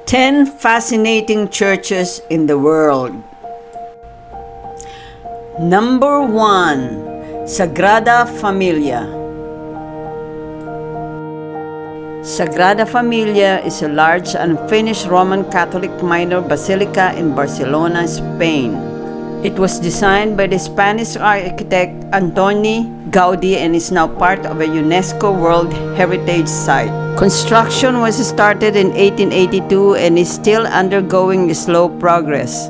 10 fascinating churches in the world. Number 1. Sagrada Familia. Sagrada Familia is a large unfinished Roman Catholic minor basilica in Barcelona, Spain. It was designed by the Spanish architect Antoni Gaudí and is now part of a UNESCO World Heritage Site. Construction was started in 1882 and is still undergoing slow progress.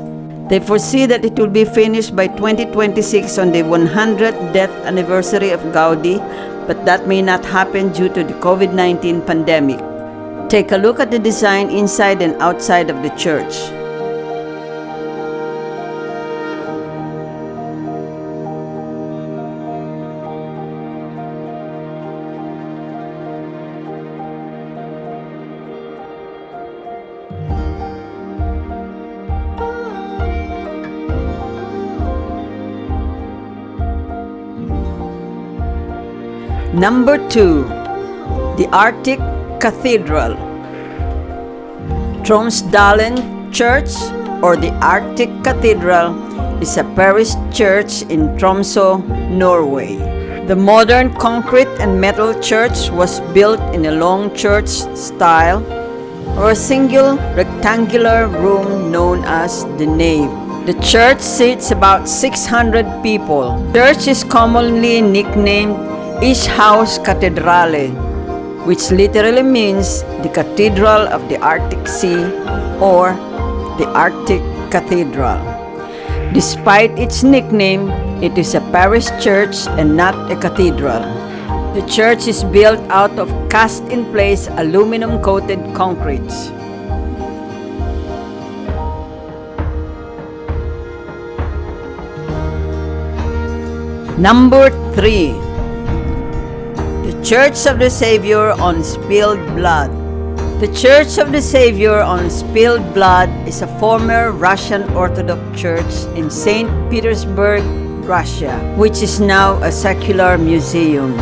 They foresee that it will be finished by 2026 on the 100th death anniversary of Gaudí, but that may not happen due to the COVID-19 pandemic. Take a look at the design inside and outside of the church. Number 2. The Arctic Cathedral. Tromsdalen Church, or the Arctic Cathedral, is a parish church in Tromsø, Norway. The modern concrete and metal church was built in a long church style, or a single rectangular room known as the nave. The church seats about 600 people. The church is commonly nicknamed Ishaus Cathedrale, which literally means the Cathedral of the Arctic Sea or the Arctic Cathedral. Despite its nickname, it is a parish church and not a cathedral. The church is built out of cast-in-place aluminum-coated concrete. Number 3. Church of the Savior on Spilled Blood. The Church of the Savior on Spilled Blood is a former Russian Orthodox church in St. Petersburg, Russia, which is now a secular museum.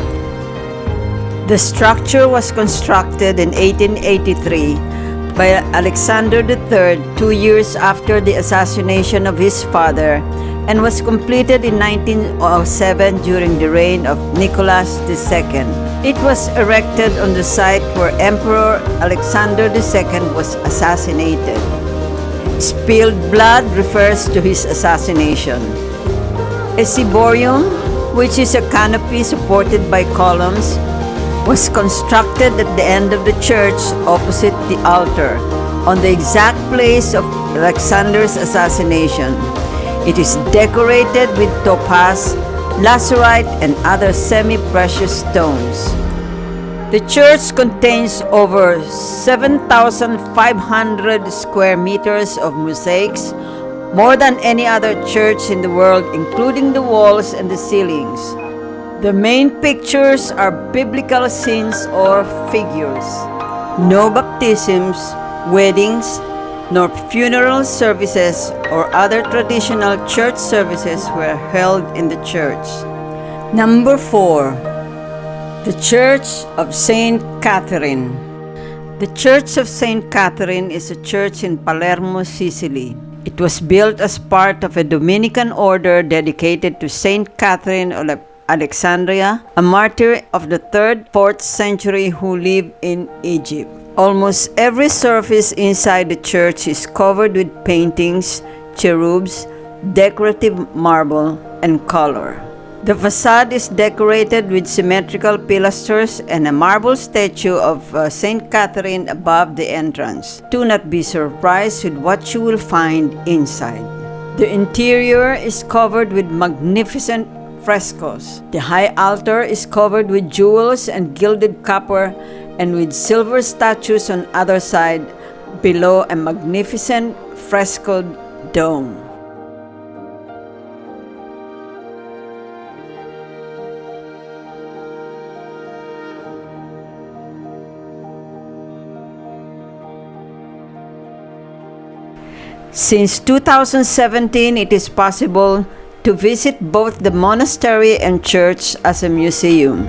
The structure was constructed in 1883 by Alexander III 2 years after the assassination of his father, and was completed in 1907 during the reign of Nicholas II. It was erected on the site where Emperor Alexander II was assassinated. Spilled blood refers to his assassination. A ciborium, which is a canopy supported by columns, was constructed at the end of the church opposite the altar, on the exact place of Alexander's assassination. It is decorated with topaz, lazurite, and other semi-precious stones. The church contains over 7,500 square meters of mosaics, more than any other church in the world, including the walls and the ceilings. The main pictures are biblical scenes or figures. No baptisms, weddings, nor funeral services or other traditional church services were held in the church. Number 4. The Church of Saint Catherine. The Church of Saint Catherine is a church in Palermo, Sicily. It was built as part of a Dominican order dedicated to Saint Catherine of Alexandria, a martyr of the 3rd-4th century who lived in Egypt. Almost every surface inside the church is covered with paintings, cherubs, decorative marble, and color. The facade is decorated with symmetrical pilasters and a marble statue of St. Catherine above the entrance. Do not be surprised with what you will find inside. The interior is covered with magnificent frescoes. The high altar is covered with jewels and gilded copper, and with silver statues on either side, below a magnificent frescoed dome. Since 2017, it is possible to visit both the monastery and church as a museum.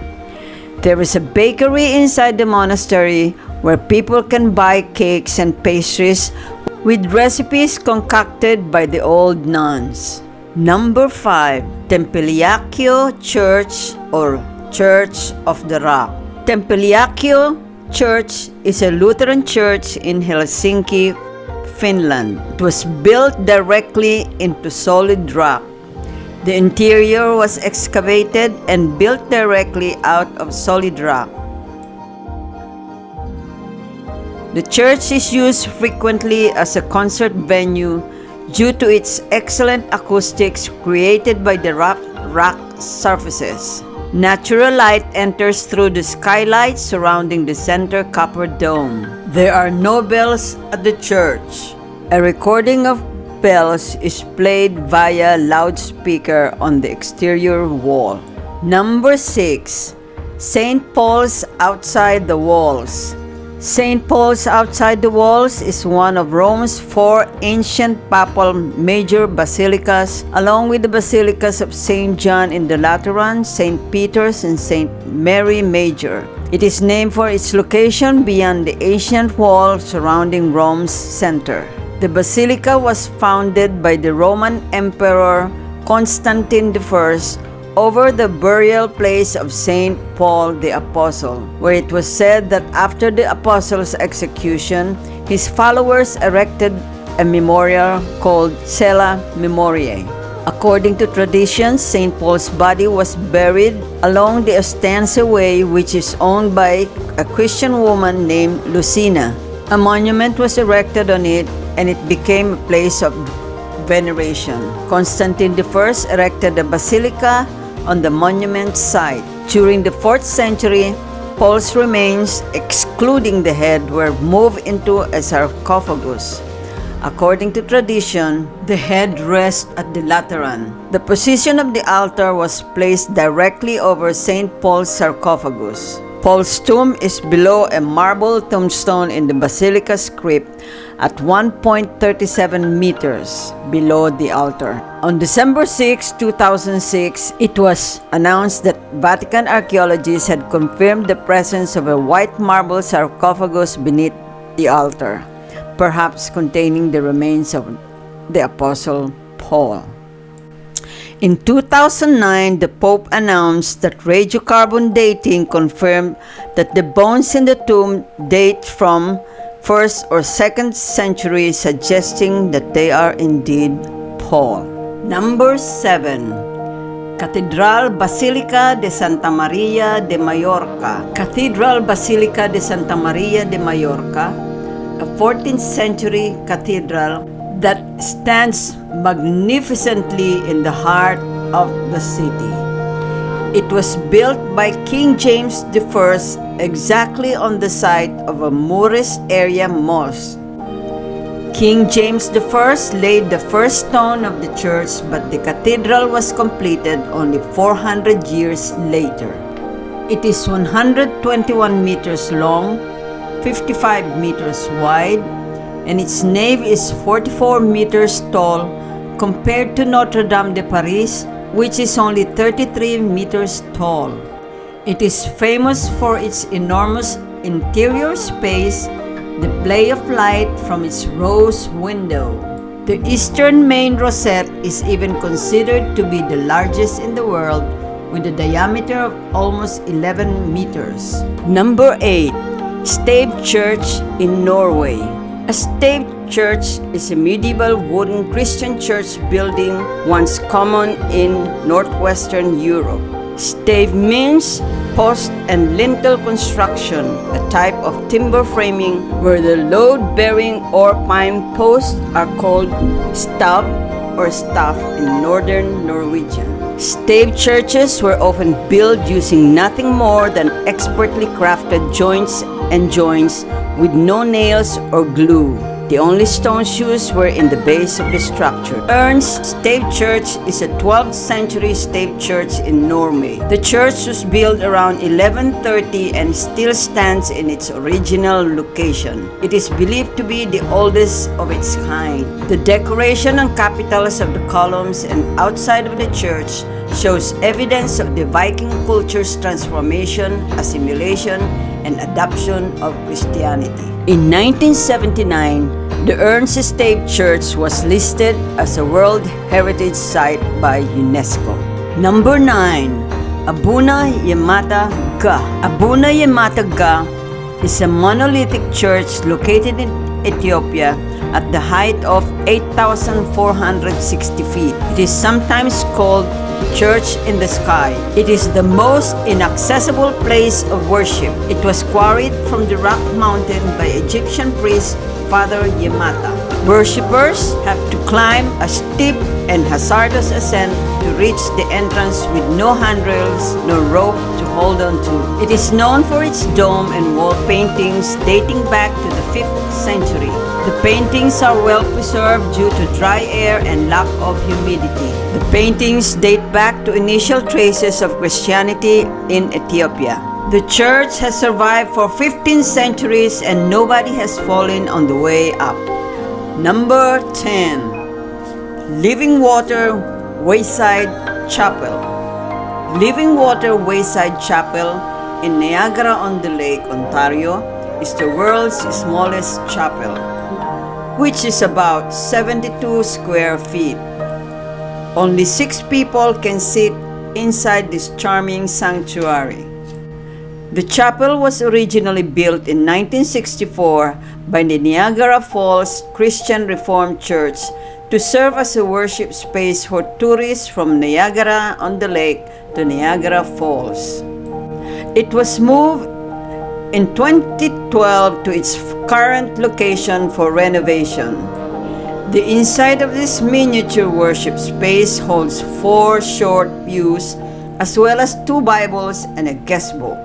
There is a bakery inside the monastery where people can buy cakes and pastries with recipes concocted by the old nuns. Number 5. Templeako Church or Church of the Rock. Templeako Church is a Lutheran church in Helsinki, Finland. It was built directly into solid rock. The interior was excavated and built directly out of solid rock. The church is used frequently as a concert venue due to its excellent acoustics created by the rock surfaces. Natural light enters through the skylight surrounding the center copper dome. There are no bells at the church. A recording of bells is played via loudspeaker on the exterior wall. Number 6. St. Paul's Outside the Walls. St. Paul's Outside the Walls is one of Rome's 4 ancient papal major basilicas, along with the basilicas of St. John in the Lateran, St. Peter's, and St. Mary Major. It is named for its location beyond the ancient wall surrounding Rome's center. The basilica was founded by the Roman Emperor Constantine I over the burial place of St. Paul the Apostle, where it was said that after the apostle's execution, his followers erected a memorial called Cella Memoriae. According to tradition, St. Paul's body was buried along the Ostense Way, which is owned by a Christian woman named Lucina. A monument was erected on it, and it became a place of veneration. Constantine I erected a basilica on the monument site. During the 4th century, Paul's remains, excluding the head, were moved into a sarcophagus. According to tradition, the head rests at the Lateran. The position of the altar was placed directly over St. Paul's sarcophagus. Paul's tomb is below a marble tombstone in the basilica's crypt at 1.37 meters below the altar. On December 6, 2006, it was announced that Vatican archaeologists had confirmed the presence of a white marble sarcophagus beneath the altar, perhaps containing the remains of the Apostle Paul. In 2009, the Pope announced that radiocarbon dating confirmed that the bones in the tomb date from 1st or 2nd century, suggesting that they are indeed Paul. Number 7. Cathedral Basilica de Santa Maria de Mallorca. Cathedral Basilica de Santa Maria de Mallorca, a 14th century cathedral that stands magnificently in the heart of the city. It was built by King James I exactly on the site of a Moorish area mosque. King James I laid the first stone of the church, but the cathedral was completed only 400 years later. It is 121 meters long, 55 meters wide, and its nave is 44 meters tall compared to Notre Dame de Paris, which is only 33 meters tall. It is famous for its enormous interior space, the play of light from its rose window. The eastern main rosette is even considered to be the largest in the world, with a diameter of almost 11 meters. Number 8. Stave Church in Norway. A Stave church is a medieval wooden Christian church building once common in northwestern Europe. Stave means post and lintel construction, a type of timber framing where the load-bearing or pine posts are called stav or staff in northern Norwegian. Stave churches were often built using nothing more than expertly crafted joints and joints with no nails or glue. The only stones used were in the base of the structure. Ernst Stave Church is a 12th century stave church in Norway. The church was built around 1130 and still stands in its original location. It is believed to be the oldest of its kind. The decoration and capitals of the columns and outside of the church shows evidence of the Viking culture's transformation, assimilation, and adoption of Christianity. In 1979, the Stave Church was listed as a World Heritage Site by UNESCO. Number 9. Abunai Mataga. Abunai Mataga is a monolithic church located in Ethiopia at the height of 8,460 feet. It is sometimes called Church in the Sky. It is the most inaccessible place of worship. It was quarried from the rock mountain by Egyptian priest Father Yamata. Worshippers have to climb a steep and hazardous ascent to reach the entrance with no handrails nor rope to hold on to. It is known for its dome and wall paintings dating back to the 5th century. The paintings are well preserved due to dry air and lack of humidity. The paintings date back to initial traces of Christianity in Ethiopia. The church has survived for 15 centuries and nobody has fallen on the way up. Number 10. Living Water Wayside Chapel. Living Water Wayside Chapel in Niagara-on-the-Lake, Ontario is the world's smallest chapel, which is about 72 square feet. Only 6 people can sit inside this charming sanctuary. The chapel was originally built in 1964 by the Niagara Falls Christian Reformed Church to serve as a worship space for tourists from Niagara-on-the-Lake to Niagara Falls. It was moved in 2012 to its current location for renovation. The inside of this miniature worship space holds 4 short pews as well as 2 Bibles and a guest book.